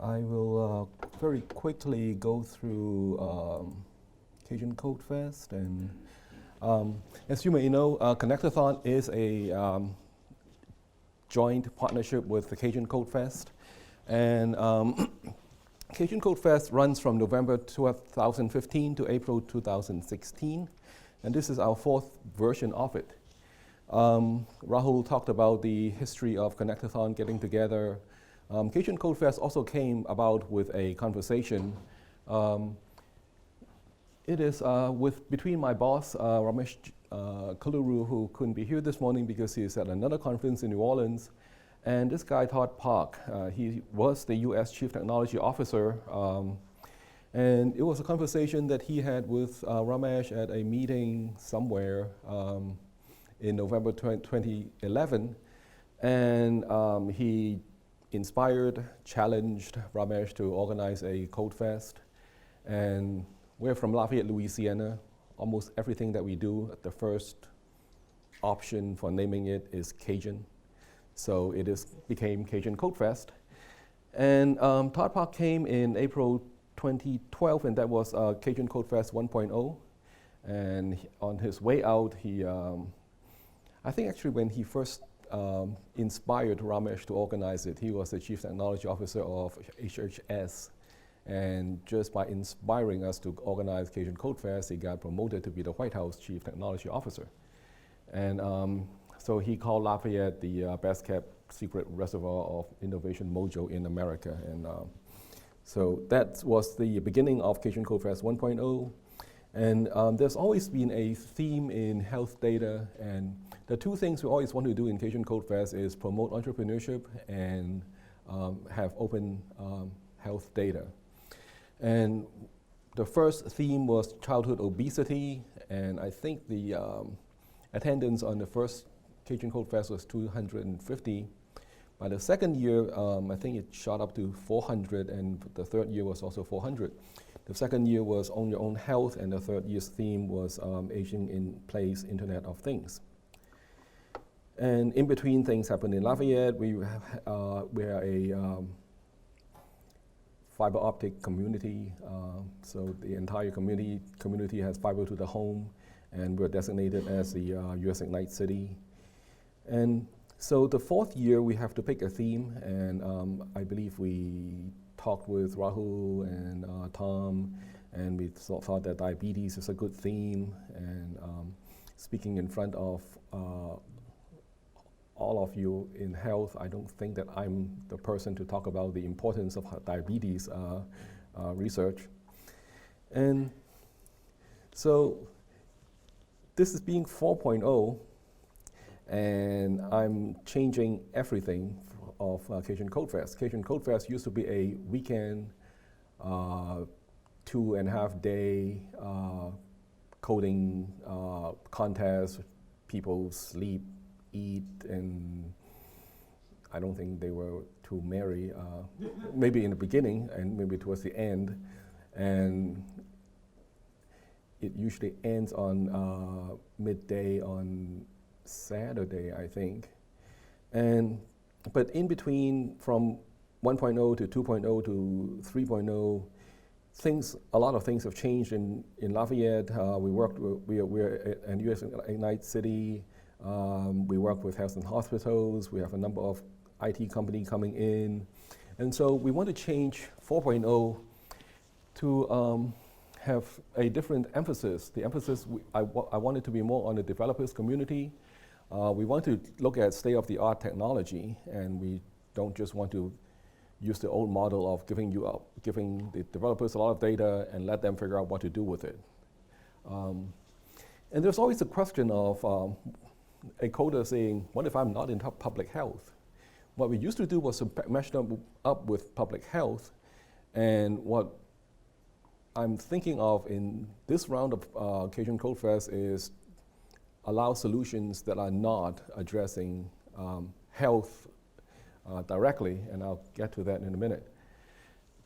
I will very quickly go through Cajun Code Fest. And as you may know, Connect-a-thon is a joint partnership with the Cajun Code Fest. And Cajun Code Fest runs from November 2015 to April 2016. And this is our fourth version of it. Rahul talked about the history of Connect-a-thon getting together. Cajun Code Fest also came about with a conversation. It is between my boss, Ramesh Kaluru, who couldn't be here this morning because he's at another conference in New Orleans, and this guy, Todd Park. He was the US Chief Technology Officer, and it was a conversation that he had with Ramesh at a meeting somewhere in November 2011, and he inspired, challenged Ramesh to organize a Code Fest. And we're from Lafayette, Louisiana. Almost everything that we do, the first option for naming it is Cajun. So it became Cajun Code Fest. And Todd Park came in April 2012, and that was Cajun Code Fest 1.0. And on his way out, I think actually when he first inspired Ramesh to organize it, he was the Chief Technology Officer of HHS. And just by inspiring us to organize Cajun Code Fest, he got promoted to be the White House Chief Technology Officer. And so he called Lafayette the best kept secret reservoir of innovation mojo in America. And so that was the beginning of Cajun Code Fest 1.0. And there's always been a theme in health data, and the two things we always want to do in Cajun Code Fest is promote entrepreneurship and have open health data. And the first theme was childhood obesity, and I think the attendance on the first Cajun Code Fest was 250. By the second year, I think it shot up to 400, and the third year was also 400. The second year was On Your Own Health, and the third year's theme was Aging in Place, Internet of Things. And in between, things happened in Lafayette. We're a fiber optic community, so the entire community has fiber to the home, and we're designated as the US Ignite City. And so the fourth year, we have to pick a theme, and I believe we talked with Rahul and Tom, and we thought that diabetes is a good theme, and speaking in front of all of you in health, I don't think that I'm the person to talk about the importance of diabetes research. And so this is being 4.0, and I'm changing everything of Cajun Code Fest. Cajun Code Fest used to be a weekend, 2.5 day coding contest. People sleep, eat, and I don't think they were too merry, maybe in the beginning and maybe towards the end. And it usually ends on midday on Saturday, I think. But in between, from 1.0 to 2.0 to 3.0, a lot of things have changed in Lafayette. We're a US Ignite City. We work with health and hospitals. We have a number of IT companies coming in. And so we want to change 4.0 to have a different emphasis. The emphasis, I want it to be more on the developers community. We want to look at state-of-the-art technology, and we don't just want to use the old model of giving the developers a lot of data and let them figure out what to do with it. And there's always a question of a coder saying, what if I'm not in public health? What we used to do was to mesh them up with public health, and what I'm thinking of in this round of Cajun Code Fest is allow solutions that are not addressing health directly, and I'll get to that in a minute.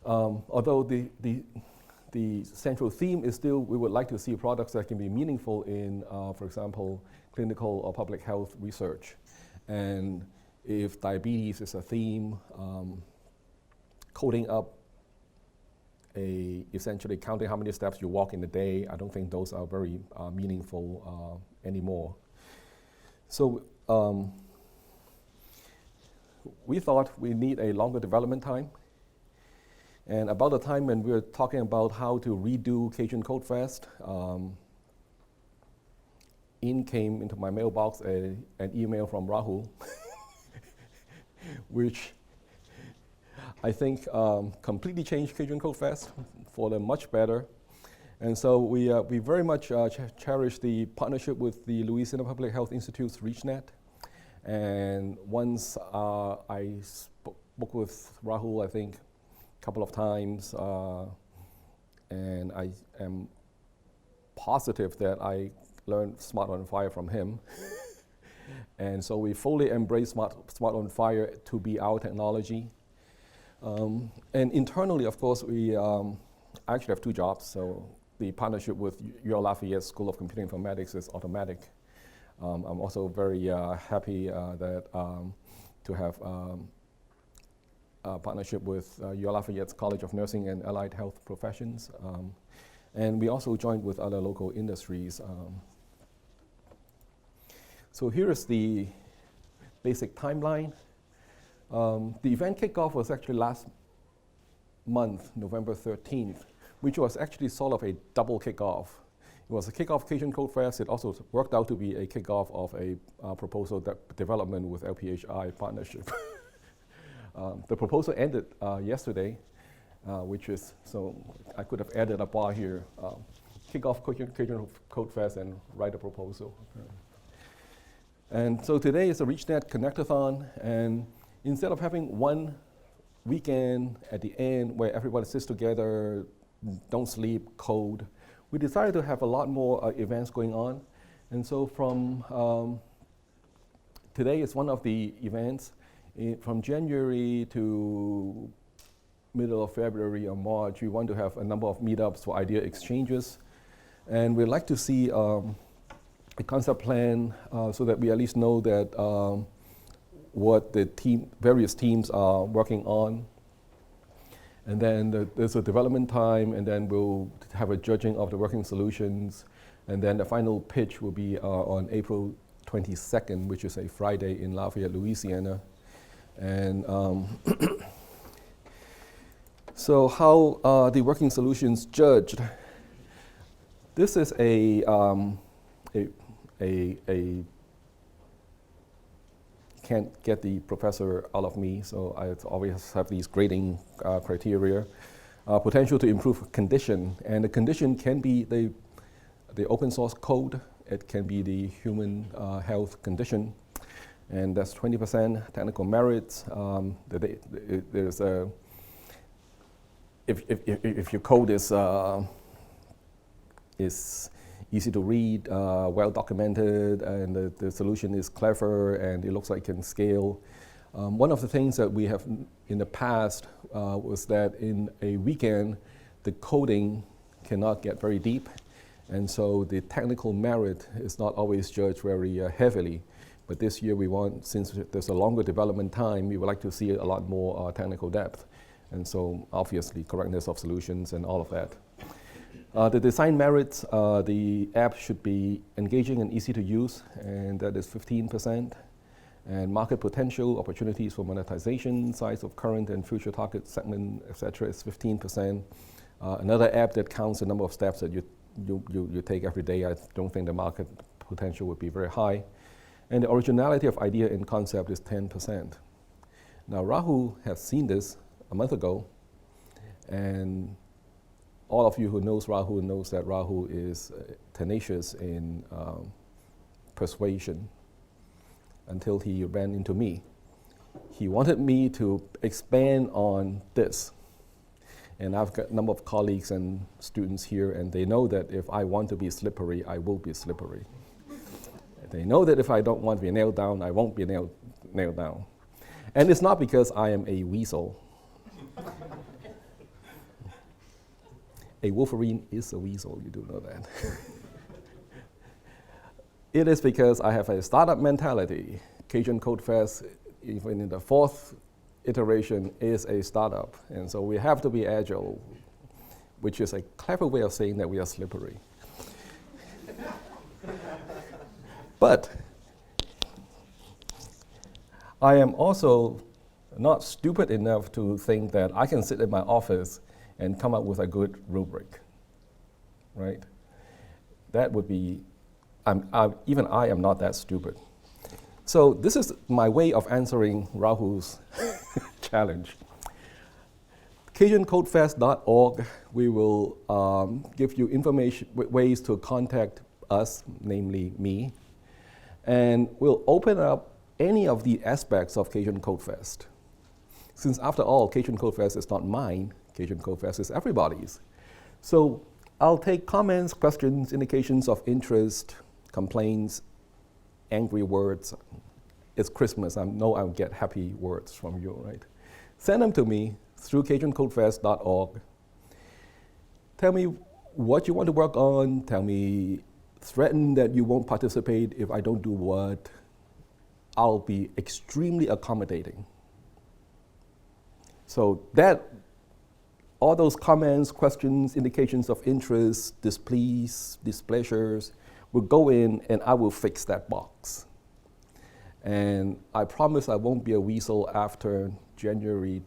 Although the central theme is still, we would like to see products that can be meaningful in, for example, clinical or public health research. And if diabetes is a theme, coding up essentially counting how many steps you walk in a day. I don't think those are very meaningful anymore. So we thought we need a longer development time. And about the time when we were talking about how to redo Cajun Code Fest, in came into my mailbox an email from Rahul, which I think completely changed Cajun Code Fest for the much better. And so we very much cherish the partnership with the Louisiana Public Health Institute's ReachNet. And once I spoke with Rahul, I think, a couple of times, and I am positive that I learned Smart on Fire from him. And so we fully embrace Smart on Fire to be our technology. And internally, of course, we actually have two jobs. So the partnership with UL Lafayette School of Computing Informatics is automatic. I'm also very happy that to have a partnership with UL Lafayette's College of Nursing and Allied Health Professions. And we also joined with other local industries. So here is the basic timeline. The event kickoff was actually last month, November 13th, which was actually sort of a double kickoff. It was a kickoff Cajun Code Fest. It also worked out to be a kickoff of a proposal development with LPHI partnership. The proposal ended yesterday, which is, so I could have added a bar here, kickoff Cajun Code Fest and write a proposal. And so today is a ReachNet Connect-a-thon, and instead of having one weekend at the end where everybody sits together, don't sleep, code, we decided to have a lot more events going on. And so from today is one of the events. From January to middle of February or March, we want to have a number of meetups for idea exchanges. And we'd like to see a concept plan so that we at least know that what the various teams are working on. And then there's a development time, and then we'll have a judging of the working solutions. And then the final pitch will be on April 22nd, which is a Friday in Lafayette, Louisiana. And so how are the working solutions judged? This is a can't get the professor out of me, so I always have these grading criteria. Potential to improve condition, and the condition can be the open source code. It can be the human health condition, and that's 20%. Technical merits. There's a if your code is easy to read, well documented, and the solution is clever, and it looks like it can scale. One of the things that we have in the past was that in a weekend, the coding cannot get very deep, and so the technical merit is not always judged very heavily. But this year we want, since there's a longer development time, we would like to see a lot more technical depth. And so obviously correctness of solutions and all of that. The design merits, the app should be engaging and easy to use, and that is 15%. And market potential, opportunities for monetization, size of current and future target segment, et cetera, is 15%. Another app that counts the number of steps that you take every day, I don't think the market potential would be very high. And the originality of idea and concept is 10%. Now Rahul has seen this a month ago, and all of you who knows Rahul knows that Rahul is tenacious in persuasion until he ran into me. He wanted me to expand on this. And I've got a number of colleagues and students here, and they know that if I want to be slippery, I will be slippery. They know that if I don't want to be nailed down, I won't be nailed down. And it's not because I am a weasel. A wolverine is a weasel, you do know that. It is because I have a startup mentality. Cajun Code Fest, even in the 4th iteration is a startup. And so we have to be agile, which is a clever way of saying that we are slippery. But I am also not stupid enough to think that I can sit in my office and come up with a good rubric, right? That would be, even I am not that stupid. So this is my way of answering Rahul's challenge. CajunCodeFest.org, we will give you information, ways to contact us, namely me, and we'll open up any of the aspects of Cajun Code Fest. Since after all, Cajun Code Fest is not mine, Cajun Code Fest is everybody's. So I'll take comments, questions, indications of interest, complaints, angry words. It's Christmas, I know I'll get happy words from you, right? Send them to me through CajunCodeFest.org. Tell me what you want to work on, tell me, threaten that you won't participate if I don't do what. I'll be extremely accommodating. So that, all those comments, questions, indications of interest, displeasures, will go in and I will fix that box. And I promise I won't be a weasel after January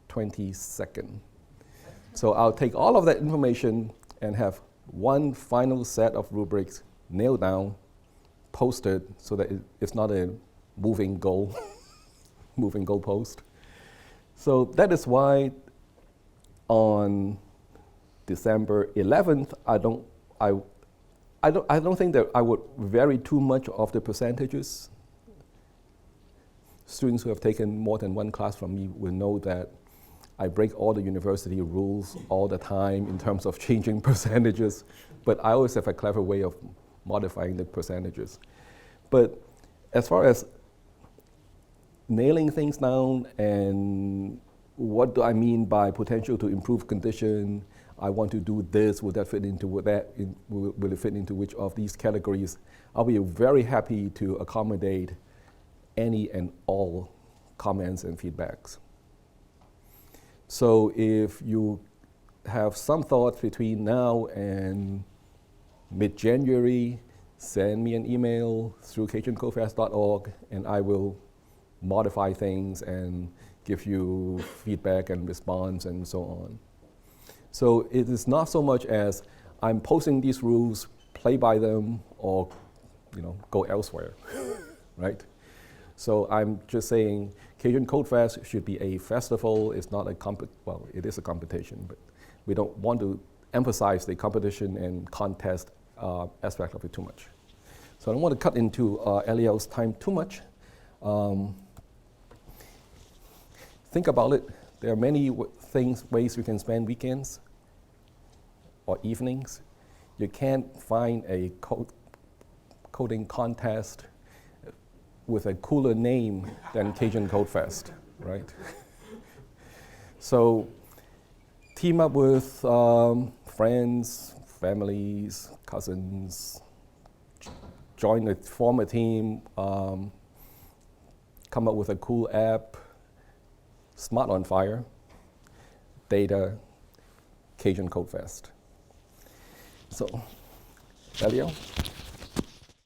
22nd. So I'll take all of that information and have one final set of rubrics nailed down, posted so that it's not a moving goal, moving goalpost. So that is why on December 11th, I don't think that I would vary too much of the percentages. Students who have taken more than one class from me will know that I break all the university rules all the time in terms of changing percentages, but I always have a clever way of modifying the percentages. But as far as nailing things down and what do I mean by potential to improve condition, I want to do this, will that fit into that, will it fit into which of these categories? I'll be very happy to accommodate any and all comments and feedbacks. So if you have some thoughts between now and mid-January, send me an email through CajunCodeFest.org and I will modify things and give you feedback and response and so on. So it is not so much as I'm posting these rules, play by them, or go elsewhere, right? So I'm just saying Cajun Code Fest should be a festival. It's not a well, it is a competition, but we don't want to emphasize the competition and contest aspect of it too much. So I don't want to cut into Eliel's time too much. Think about it. There are many ways you can spend weekends or evenings. You can't find a coding contest with a cooler name than Cajun Code Fest, right? So team up with friends, families, cousins, form a team, come up with a cool app, Smart on Fire, Data, Cajun Code Fest. So, Eliel?